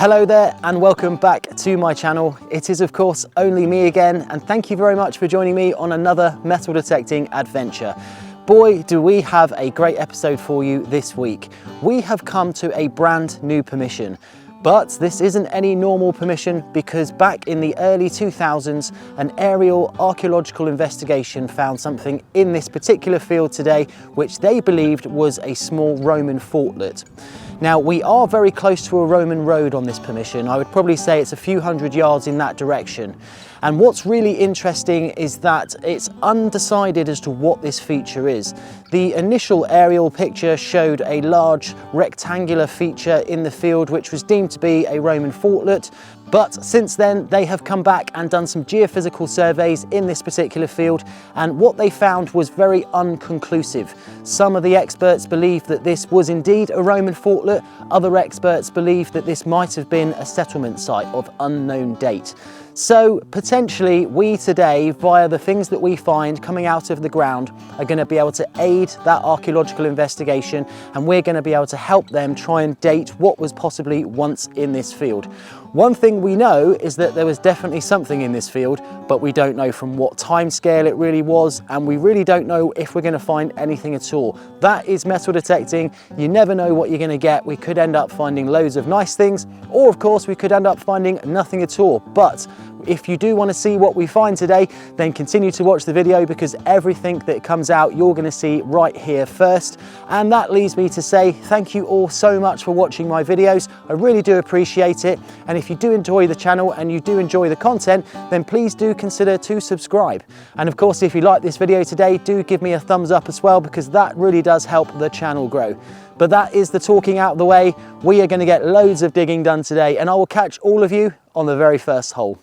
Hello there and welcome back to my channel. It is of course only me again, and thank you very much for joining me on another metal detecting adventure. Boy, do we have a great episode for you this week. We have come to a brand new permission. But this isn't any normal permission, because back in the early 2000s, an aerial archaeological investigation found something in this particular field today, which they believed was a small Roman fortlet. Now, we are very close to a Roman road on this permission. I would probably say it's a few hundred yards in that direction. And what's really interesting is that it's undecided as to what this feature is. The initial aerial picture showed a large rectangular feature in the field which was deemed to be a Roman fortlet. But since then, they have come back and done some geophysical surveys in this particular field, and what they found was very unconclusive. Some of the experts believe that this was indeed a Roman fortlet. Other experts believe that this might have been a settlement site of unknown date. So potentially we today, via the things that we find coming out of the ground, are going to be able to aid that archaeological investigation, and we're going to be able to help them try and date what was possibly once in this field. One thing we know is that there was definitely something in this field, but we don't know from what time scale it really was, and we really don't know if we're going to find anything at all. That is metal detecting. You never know what you're going to get. We could end up finding loads of nice things, or of course we could end up finding nothing at all. But if you do want to see what we find today, then continue to watch the video, because everything that comes out you're going to see right here first. And that leads me to say thank you all so much for watching my videos. I really do appreciate it. And if you do enjoy the channel and you do enjoy the content, then please do consider to subscribe. And of course, if you like this video today, do give me a thumbs up as well, because that really does help the channel grow. But that is the talking out of the way. We are going to get loads of digging done today, and I will catch all of you on the very first hole.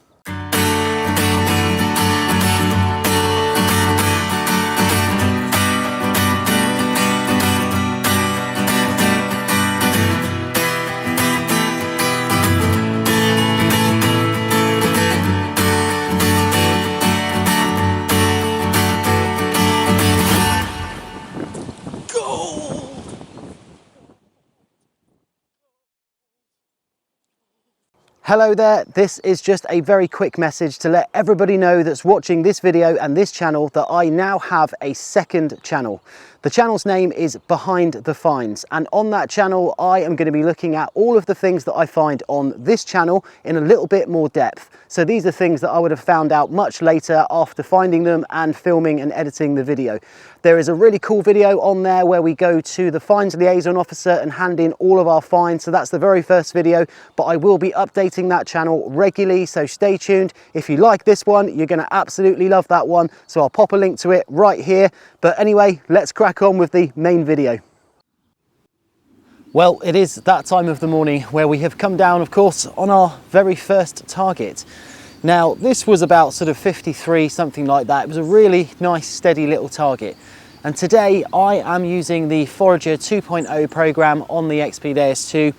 Hello there, this is just a very quick message to let everybody know that's watching this video and this channel that I now have a second channel. The channel's name is Behind the Finds, and on that channel I am going to be looking at all of the things that I find on this channel in a little bit more depth. So these are things that I would have found out much later after finding them and filming and editing the video. There is a really cool video on there where we go to the finds liaison officer and hand in all of our finds. So that's the very first video, but I will be updating that channel regularly, so stay tuned. If you like this one, you're going to absolutely love that one. So I'll pop a link to it right here. But anyway, let's crack on with the main video. Well, it is that time of the morning where we have come down, of course, on our very first target. Now, this was about sort of 53, something like that. It was a really nice, steady little target. And today I am using the Forager 2.0 program on the XPDS2.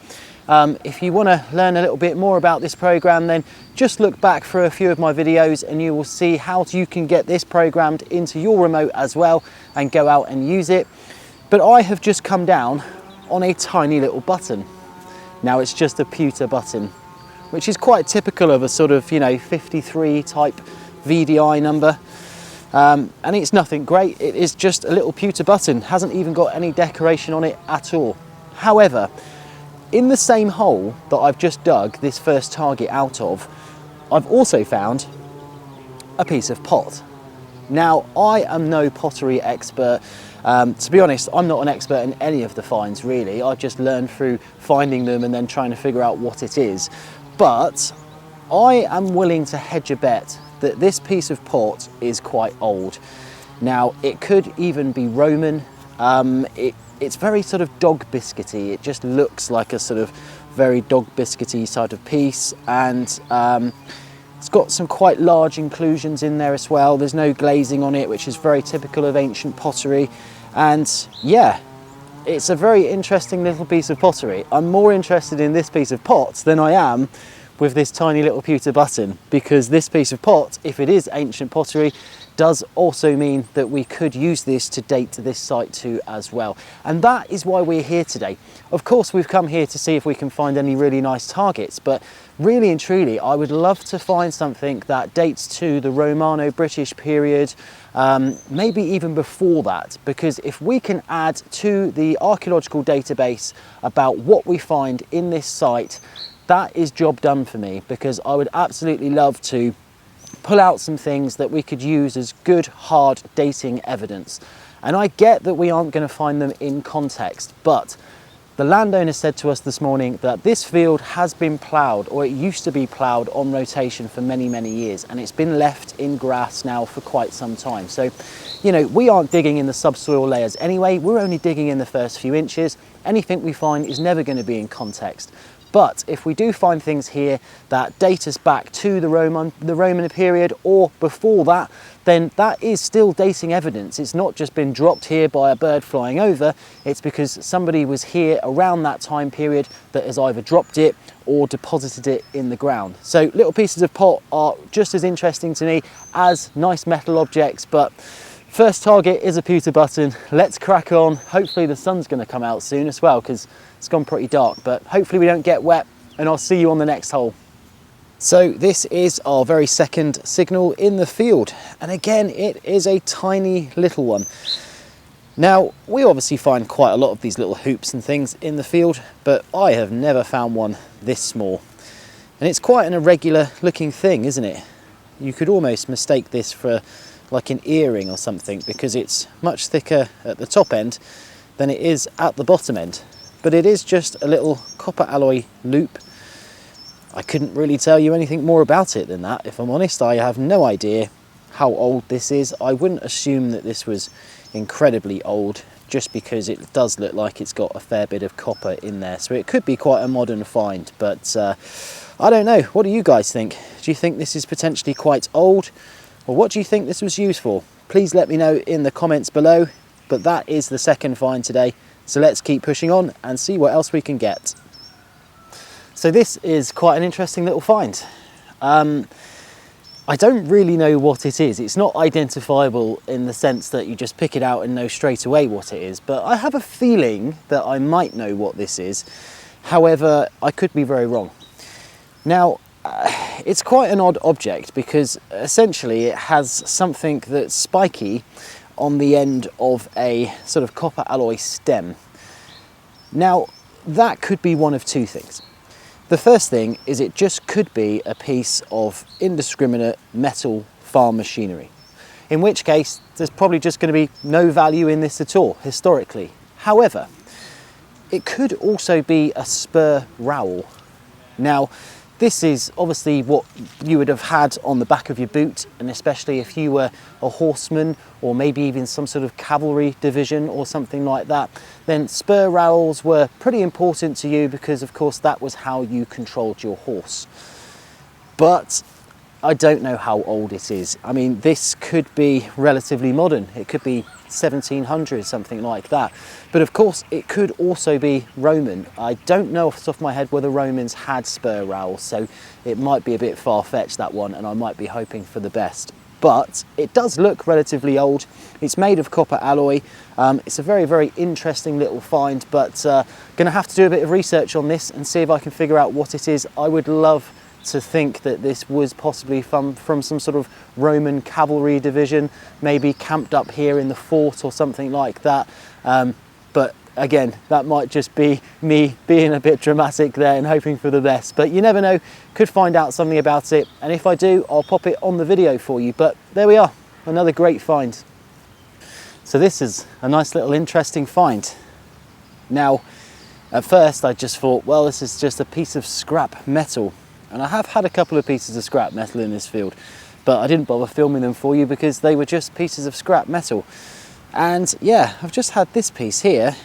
If you want to learn a little bit more about this program, then just look back for a few of my videos and you will see how you can get this programmed into your remote as well and go out and use it. But I have just come down on a tiny little button. Now, it's just a pewter button, which is quite typical of a sort of, 53 type VDI number. And it's nothing great. It is just a little pewter button, hasn't even got any decoration on it at all. However, in the same hole that I've just dug this first target out of, I've also found a piece of pot. Now, I am no pottery expert. To be honest, I'm not an expert in any of the finds really. I've just learned through finding them and then trying to figure out what it is. But I am willing to hedge a bet that this piece of pot is quite old. Now, it could even be Roman. It's very sort of dog biscuity. It just looks like a sort of very dog biscuity sort of piece, and it's got some quite large inclusions in there as well. There's no glazing on it, which is very typical of ancient pottery. And yeah, it's a very interesting little piece of pottery. I'm more interested in this piece of pot than I am with this tiny little pewter button, because this piece of pot, if it is ancient pottery, does also mean that we could use this to date this site too as well. And that is why we're here today. Of course, we've come here to see if we can find any really nice targets, but really and truly, I would love to find something that dates to the Romano-British period, maybe even before that, because if we can add to the archaeological database about what we find in this site, that is job done for me, because I would absolutely love to pull out some things that we could use as good hard dating evidence. And I get that we aren't going to find them in context, but the landowner said to us this morning that this field has been ploughed, or it used to be ploughed on rotation for many years, and it's been left in grass now for quite some time. So, you know, we aren't digging in the subsoil layers anyway, we're only digging in the first few inches. Anything we find is never going to be in context. But if we do find things here that date us back to the Roman period or before that, then that is still dating evidence. It's not just been dropped here by a bird flying over, it's because somebody was here around that time period that has either dropped it or deposited it in the ground. So little pieces of pot are just as interesting to me as nice metal objects, but first target is a pewter button. Let's crack on. Hopefully the sun's going to come out soon as well, because it's gone pretty dark, but hopefully we don't get wet, and I'll see you on the next hole. So this is our very second signal in the field, and again it is a tiny little one. Now we obviously find quite a lot of these little hoops and things in the field, but I have never found one this small, and it's quite an irregular looking thing, isn't it? You could almost mistake this for like an earring or something, because it's much thicker at the top end than it is at the bottom end. But it is just a little copper alloy loop. I couldn't really tell you anything more about it than that, if I'm honest. I have no idea how old this is. I wouldn't assume that this was incredibly old, just because it does look like it's got a fair bit of copper in there. So it could be quite a modern find, but I don't know. What do you guys think? Do you think this is potentially quite old? Or what do you think this was used for? Please let me know in the comments below. But that is the second find today. So let's keep pushing on and see what else we can get. So this is quite an interesting little find. I don't really know what it is. It's not identifiable in the sense that you just pick it out and know straight away what it is, but I have a feeling that I might know what this is. However, I could be very wrong. Now, it's quite an odd object, because essentially it has something that's spiky on the end of a sort of copper alloy stem. Now, that could be one of two things. The first thing is it just could be a piece of indiscriminate metal farm machinery, in which case there's probably just going to be no value in this at all, historically. However, it could also be a spur rowel. Now, this is obviously what you would have had on the back of your boot, and especially if you were a horseman or maybe even some sort of cavalry division or something like that, then spur rowels were pretty important to you, because of course that was how you controlled your horse. But I don't know how old it is. I mean, this could be relatively modern. It could be 1700, something like that. But of course, it could also be Roman. I don't know off the top of my head whether Romans had spur rowels, so it might be a bit far-fetched, that one, and I might be hoping for the best. But it does look relatively old. It's made of copper alloy. It's a very interesting little find, but gonna have to do a bit of research on this and see if I can figure out what it is. I would love to think that this was possibly from some sort of Roman cavalry division, maybe camped up here in the fort or something like that. But again, that might just be me being a bit dramatic there and hoping for the best. But you never know, could find out something about it. And if I do, I'll pop it on the video for you. But there we are, another great find. So this is a nice little interesting find. Now, at first I just thought, well, this is just a piece of scrap metal. And I have had a couple of pieces of scrap metal in this field, but I didn't bother filming them for you because they were just pieces of scrap metal. And yeah, I've just had this piece here,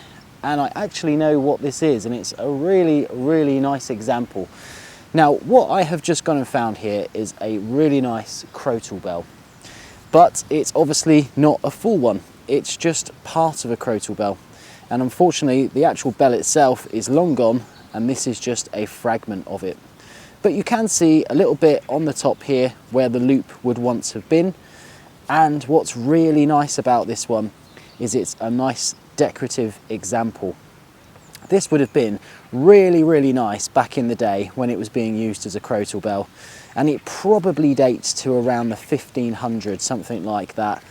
and I actually know what this is, and it's a really nice example. Now, what I have just gone and found here is a really nice crotal bell, but it's obviously not a full one. It's just part of a crotal bell. And unfortunately, the actual bell itself is long gone, and this is just a fragment of it. but you can see a little bit on the top here where the loop would once have been. And what's really nice about this one is it's a nice decorative example. This would have been really, really nice back in the day when it was being used as a crotal bell, and it probably dates to around the 1500s, something like that.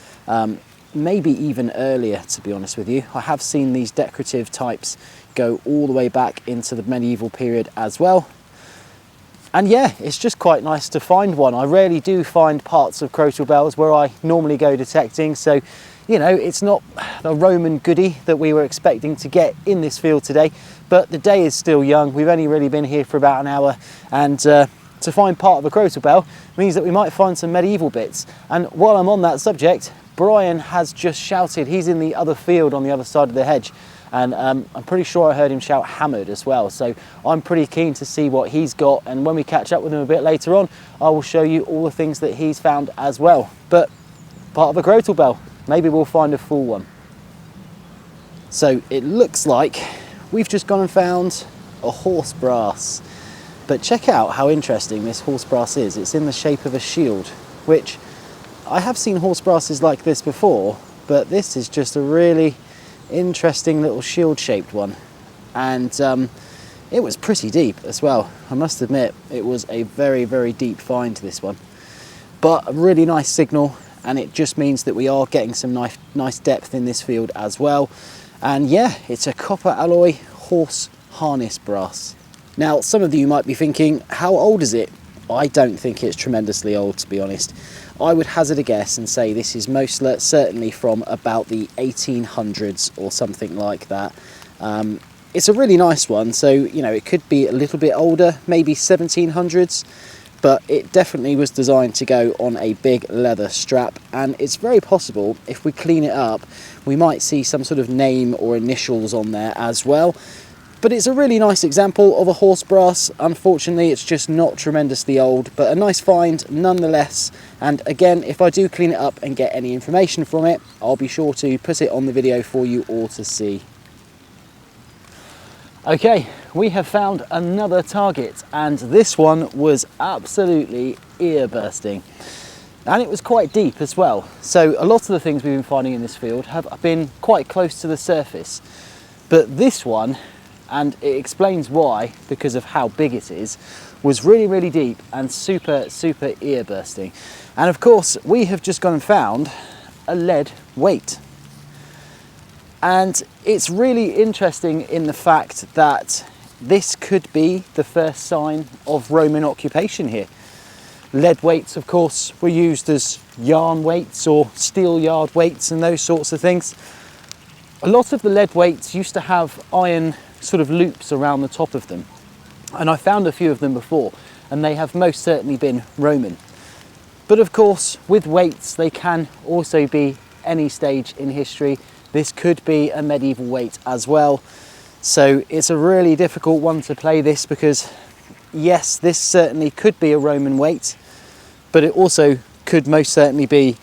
Maybe even earlier, to be honest with you. I have seen these decorative types go all the way back into the medieval period as well. And yeah, it's just quite nice to find one. I rarely do find parts of crotal bells where I normally go detecting, so you know, it's not the Roman goodie that we were expecting to get in this field today, but the day is still young. We've only really been here for about an hour, and to find part of a crotal bell means that we might find some medieval bits. And while I'm on that subject, Brian has just shouted. He's in the other field on the other side of the hedge, and I'm pretty sure I heard him shout hammered as well. So I'm pretty keen to see what he's got, and when we catch up with him a bit later on, I will show you all the things that he's found as well. But part of a crotal bell, maybe we'll find a full one. So it looks like we've just gone and found a horse brass. But check out how interesting this horse brass is. It's in the shape of a shield, which I have seen horse brasses like this before, but this is just a really interesting little shield shaped one. And it was pretty deep as well. I must admit, it was a very, very deep find, this one. But a really nice signal, and it just means that we are getting some nice depth in this field as well. And yeah, it's a copper alloy horse harness brass. Now, some of you might be thinking, how old is it? I don't think it's tremendously old, to be honest. I would hazard a guess and say this is most certainly from about the 1800s or something like that. It's a really nice one, so you know, it could be a little bit older, maybe 1700s, but it definitely was designed to go on a big leather strap, and it's very possible if we clean it up we might see some sort of name or initials on there as well. But it's a really nice example of a horse brass. Unfortunately, it's just not tremendously old, but a nice find nonetheless. And again, if I do clean it up and get any information from it, I'll be sure to put it on the video for you all to see. Okay, we have found another target, and this one was absolutely ear-bursting. And it was quite deep as well. So a lot of the things we've been finding in this field have been quite close to the surface. But this one, and it explains why, because of how big it is, was really, really deep and super, super ear-bursting. And of course, we have just gone and found a lead weight. And it's really interesting in the fact that this could be the first sign of Roman occupation here. Lead weights, of course, were used as yarn weights or steel yard weights and those sorts of things. A lot of the lead weights used to have iron sort of loops around the top of them, and I found a few of them before, and they have most certainly been Roman. But of course, with weights, they can also be any stage in history. This could be a medieval weight as well. So it's a really difficult one to play this, because yes, this certainly could be a Roman weight, but it also could most certainly be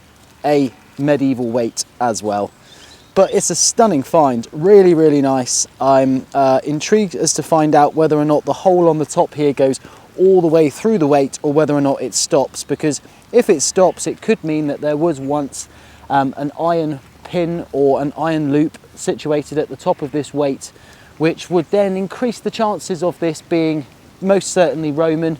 a medieval weight as well. But it's a stunning find, really, really nice. I'm intrigued as to find out whether or not the hole on the top here goes all the way through the weight, or whether or not it stops, because if it stops, it could mean that there was once an iron pin or an iron loop situated at the top of this weight, which would then increase the chances of this being most certainly Roman.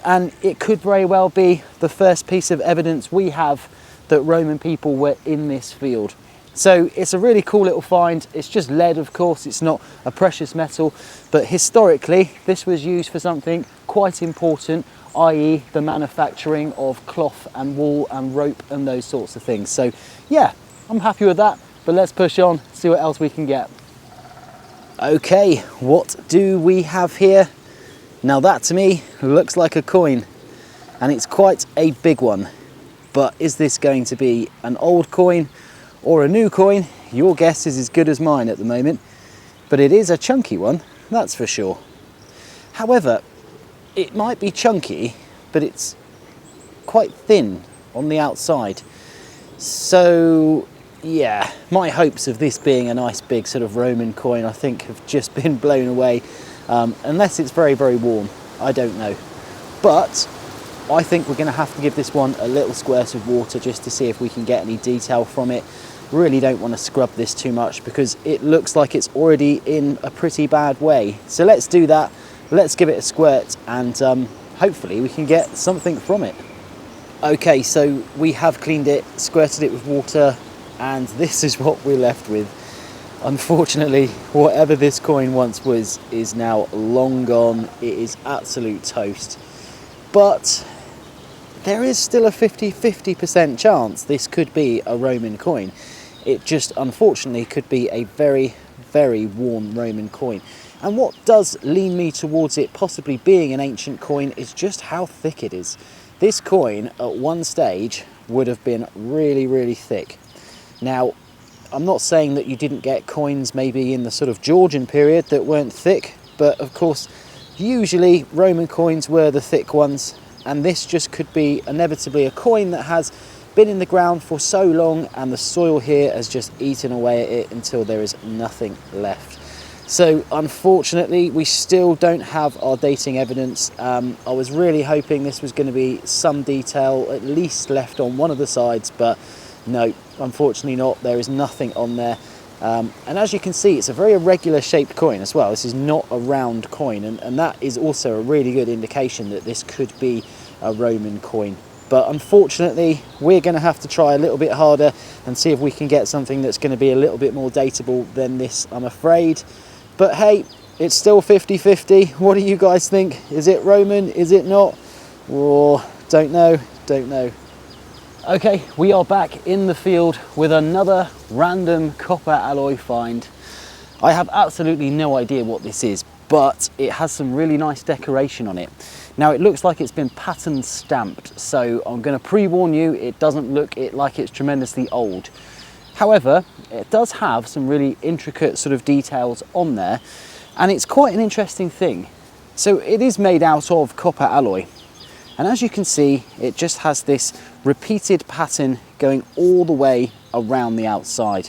And it could very well be the first piece of evidence we have that Roman people were in this field. So it's a really cool little find. It's just lead, of course, it's not a precious metal, but historically this was used for something quite important, i.e. the manufacturing of cloth and wool and rope and those sorts of things. So yeah, I'm happy with that, but let's push on, see what else we can get. Okay, what do we have here? Now that to me looks like a coin, and it's quite a big one. But is this going to be an old coin or a new coin? Your guess is as good as mine at the moment, but it is a chunky one, that's for sure. However, it might be chunky, but it's quite thin on the outside. So yeah, my hopes of this being a nice big sort of Roman coin, I think, have just been blown away. Unless it's very, very warm, I don't know. but I think we're going to have to give this one a little squirt of water just to see if we can get any detail from it. Really don't want to scrub this too much because it looks like it's already in a pretty bad way. So let's do that. Let's give it a squirt and hopefully we can get something from it. Okay, so we have cleaned it, squirted it with water, and this is what we're left with. Unfortunately, whatever this coin once was is now long gone. It is absolute toast. But there is still a 50% chance this could be a Roman coin. It just unfortunately could be a very, very worn Roman coin. And what does lean me towards it possibly being an ancient coin is just how thick it is. This coin at one stage would have been really, really thick. Now, I'm not saying that you didn't get coins maybe in the sort of Georgian period that weren't thick, but of course, usually Roman coins were the thick ones, and this just could be inevitably a coin that has been in the ground for so long and the soil here has just eaten away at it until there is nothing left. So unfortunately, we still don't have our dating evidence. I was really hoping this was going to be some detail at least left on one of the sides, but no, unfortunately not. There is nothing on there. And as you can see, it's a very irregular shaped coin as well. This is not a round coin, and that is also a really good indication that this could be a Roman coin. But unfortunately, we're going to have to try a little bit harder and see if we can get something that's going to be a little bit more dateable than this, I'm afraid. But hey, it's still 50-50. What do you guys think? Is it Roman? Is it not? Or don't know, don't know. Okay, we are back in the field with another random copper alloy find. I have absolutely no idea what this is, but it has some really nice decoration on it. Now it looks like it's been pattern stamped, so I'm going to pre-warn you, it doesn't look like it's tremendously old. However, it does have some really intricate sort of details on there, and it's quite an interesting thing. So it is made out of copper alloy, and as you can see, it just has this repeated pattern going all the way around the outside.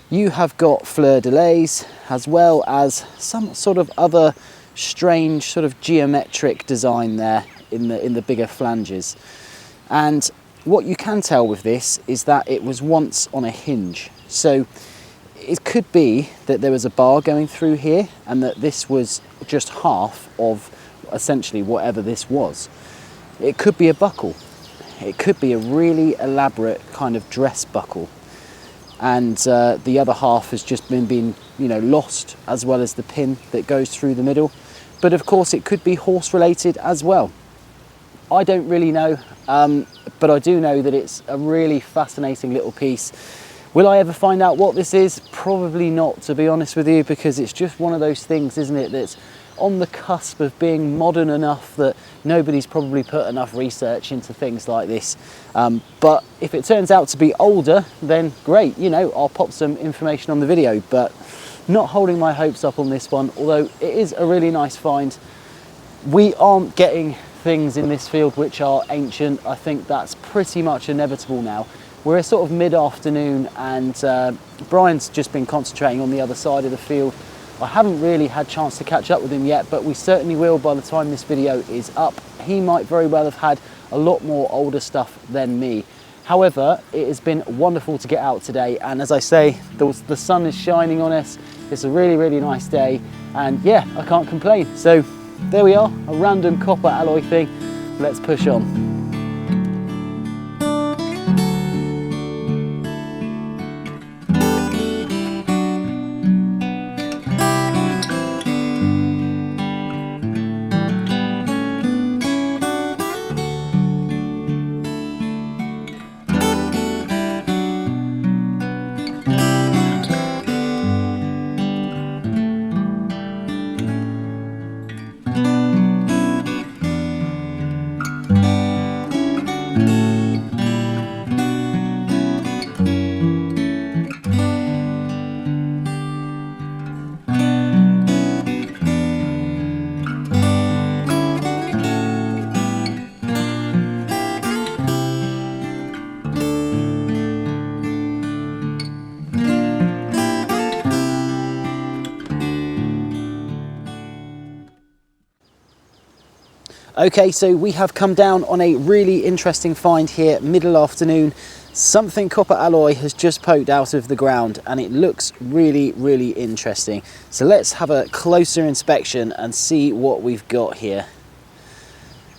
You have got fleur-de-lis as well as some sort of other strange sort of geometric design there in the bigger flanges. And what you can tell with this is that it was once on a hinge. So it could be that there was a bar going through here and that this was just half of essentially whatever this was. It could be a buckle. It could be a really elaborate kind of dress buckle. And the other half has just been lost, as well as the pin that goes through the middle. But of course it could be horse related as well. I don't really know, but I do know that it's a really fascinating little piece. Will I ever find out what this is? Probably not, to be honest with you, because it's just one of those things, isn't it, that's on the cusp of being modern enough that nobody's probably put enough research into things like this. But if it turns out to be older, then great, I'll pop some information on the video, but not holding my hopes up on this one, although it is a really nice find. We aren't getting things in this field which are ancient. I think that's pretty much inevitable now. We're sort of mid-afternoon and Brian's just been concentrating on the other side of the field. I haven't really had a chance to catch up with him yet, but we certainly will by the time this video is up. He might very well have had a lot more older stuff than me. However, it has been wonderful to get out today, and as I say, the sun is shining on us. It's a really, really nice day, and yeah, I can't complain. So there we are, a random copper alloy thing. Let's push on. Okay, so we have come down on a really interesting find here, middle afternoon. Something copper alloy has just poked out of the ground and it looks really, really interesting. So let's have a closer inspection and see what we've got here.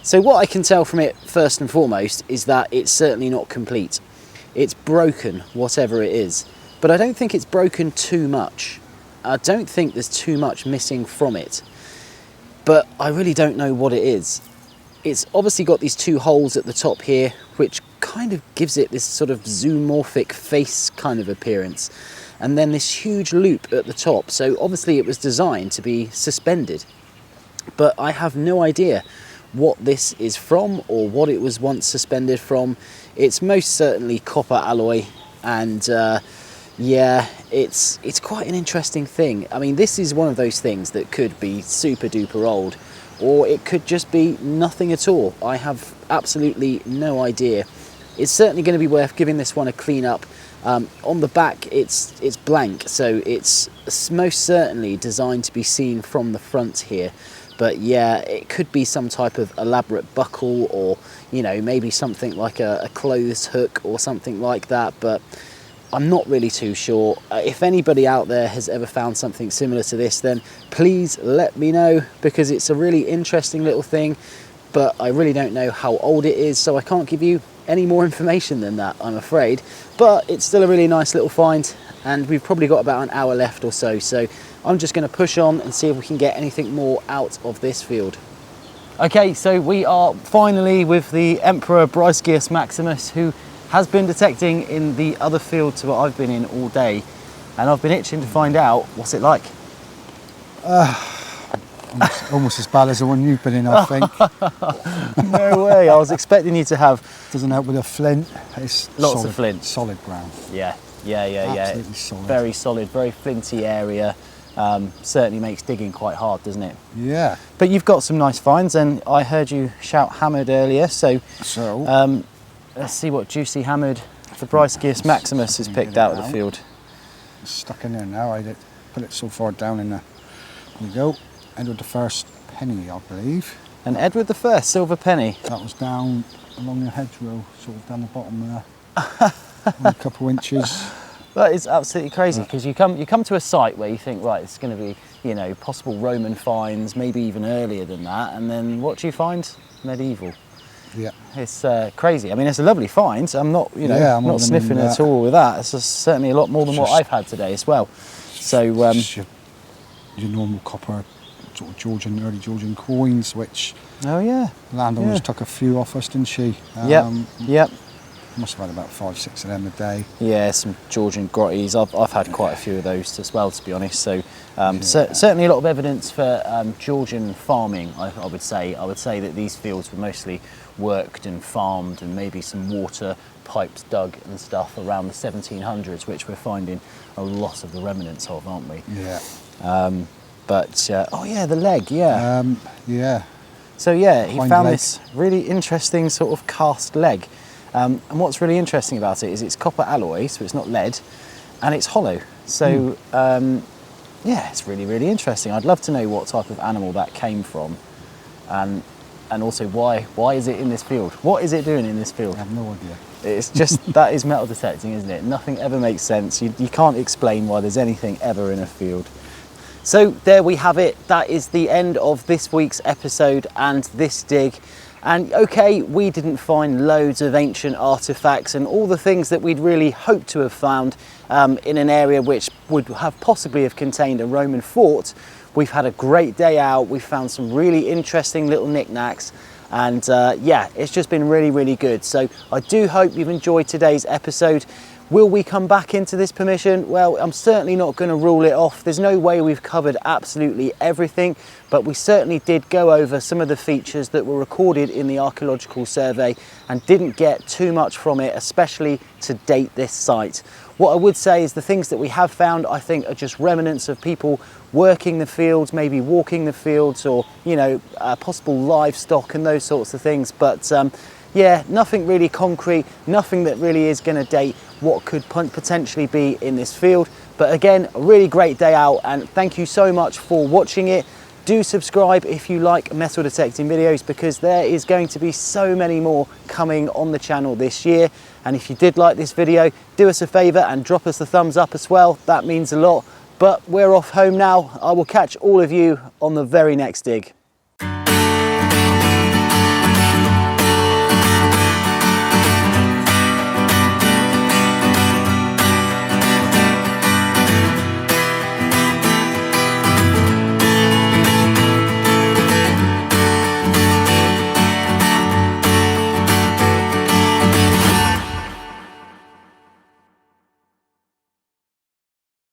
So what I can tell from it first and foremost is that it's certainly not complete. It's broken, whatever it is, but I don't think it's broken too much. I don't think there's too much missing from it, but I really don't know what it is. It's obviously got these two holes at the top here, which kind of gives it this sort of zoomorphic face kind of appearance. And then this huge loop at the top. So obviously it was designed to be suspended, but I have no idea what this is from or what it was once suspended from. It's most certainly copper alloy, and yeah, it's quite an interesting thing. I mean, this is one of those things that could be super duper old, or it could just be nothing at all. I have absolutely no idea. It's certainly going to be worth giving this one a clean up. On the back it's blank, so it's most certainly designed to be seen from the front here. But yeah, it could be some type of elaborate buckle, or you know, maybe something like a clothes hook or something like that, but I'm not really too sure. If anybody out there has ever found something similar to this, then please let me know, because it's a really interesting little thing, but I really don't know how old it is, so I can't give you any more information than that, I'm afraid. But it's still a really nice little find, and we've probably got about an hour left or so, so I'm just going to push on and see if we can get anything more out of this field. Okay, so we are finally with the Emperor Brycegeus Maximus, who has been detecting in the other fields that I've been in all day, and I've been itching to find out what's it like. Almost as bad as the one you've been in, I think. No way, I was expecting you to have... Doesn't help with a flint. It's lots of flint. Solid ground. Yeah. Absolutely solid. Very solid, very flinty area. Certainly makes digging quite hard, doesn't it? Yeah. But you've got some nice finds, and I heard you shout hammered earlier, so let's see what juicy hammered the Brycegeus Maximus has picked out of the field. It's stuck in there now. I put it so far down in there. There you go. Edward the penny, I believe. An Edward the silver penny. That was down along the hedgerow, sort of down the bottom there. A couple of inches. That is absolutely crazy, because you come to a site where you think, right, it's going to be, you know, possible Roman finds, maybe even earlier than that, and then what do you find? Medieval. Yeah. It's crazy. I mean, it's a lovely find. I'm not, you know, I'm not sniffing at all with that. It's just certainly a lot more than what I've had today as well. So your normal copper, sort of early Georgian coins, which landowners took a few off us, didn't she? Yep. Must have had about 5, 6 of them a day. Yeah, some Georgian grotties. I've had quite a few of those as well, to be honest. So certainly a lot of evidence for Georgian farming. I would say that these fields were mostly worked and farmed, and maybe some water pipes dug and stuff around the 1700s, which we're finding a lot of the remnants of, aren't we? Yeah. Oh yeah, the leg. Yeah. Yeah. So yeah, he found this really interesting sort of cast leg. And what's really interesting about it is it's copper alloy, so it's not lead, and it's hollow. So yeah, it's really, really interesting. I'd love to know what type of animal that came from, and also why is it in this field? What is it doing in this field? I have no idea. It's just, that is metal detecting, isn't it? Nothing ever makes sense. You can't explain why there's anything ever in a field. So there we have it. That is the end of this week's episode and this dig. And okay, we didn't find loads of ancient artifacts and all the things that we'd really hoped to have found in an area which would have possibly have contained a Roman fort. We've had a great day out. We've found some really interesting little knickknacks, and yeah, it's just been really, really good. So I do hope you've enjoyed today's episode. Will we come back into this permission? Well, I'm certainly not going to rule it off. There's no way we've covered absolutely everything, but we certainly did go over some of the features that were recorded in the archaeological survey and didn't get too much from it, especially to date this site. What I would say is the things that we have found, I think, are just remnants of people working the fields, maybe walking the fields, or, you know, possible livestock and those sorts of things. But yeah, nothing really concrete, nothing that really is going to date what could potentially be in this field. But again, a really great day out, and thank you so much for watching it. Do subscribe if you like metal detecting videos, because there is going to be so many more coming on the channel this year. And if you did like this video, do us a favour and drop us the thumbs up as well. That means a lot. But we're off home now. I will catch all of you on the very next dig.